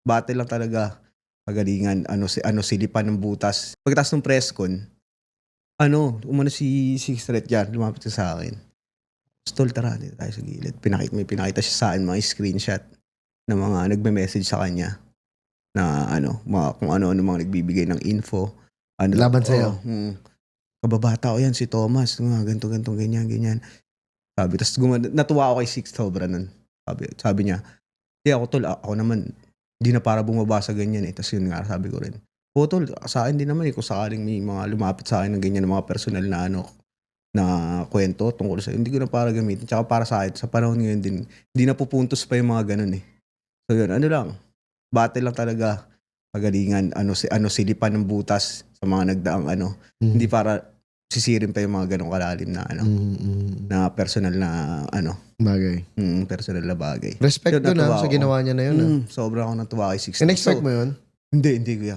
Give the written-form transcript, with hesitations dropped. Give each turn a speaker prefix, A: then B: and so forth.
A: battle lang talaga, kagalingan, silipan ng butas. Pagkatapos ng press con, umano si Six Threat diyan, lumapit siya sa'kin. "Tol, tara dito tayo sa gilid." May pinakita siya sa'kin mga screenshot ng mga nagme-message sa kanya na kung ano-ano mga nagbibigay ng info.
B: Laban sa'yo?
A: "Kababata ko 'yan, si Thomas, ganito, ganyan." Sabi, ta's natuwa ako kay Six sobra nun. Sabi niya, ako tol, ako naman, hindi na para bumaba sa ganyan eh. Ta's yun nga, sabi ko rin, tol, sa akin din naman kung sakaling may mga lumapit sa akin ng ganyan, ng mga personal na na kwento tungkol sa hindi ko na para gamitin. Tsaka para sa akin, sa panahon ngayon din, hindi na pupuntos pa yung mga ganun eh. So yun, lang, battle lang talaga, kagalingan, silipan ng butas sa mga nagdaang hindi para sisirin pa yung mga ganong kalalim na na personal na
B: bagay.
A: Personal na bagay.
B: Respect
A: Yun,
B: doon
A: natuwa
B: sa
A: ako.
B: ginawa niya na yun.
A: Sobrang ako natuwa kay Six.
B: In-expect mo yun?
A: Hindi kuya.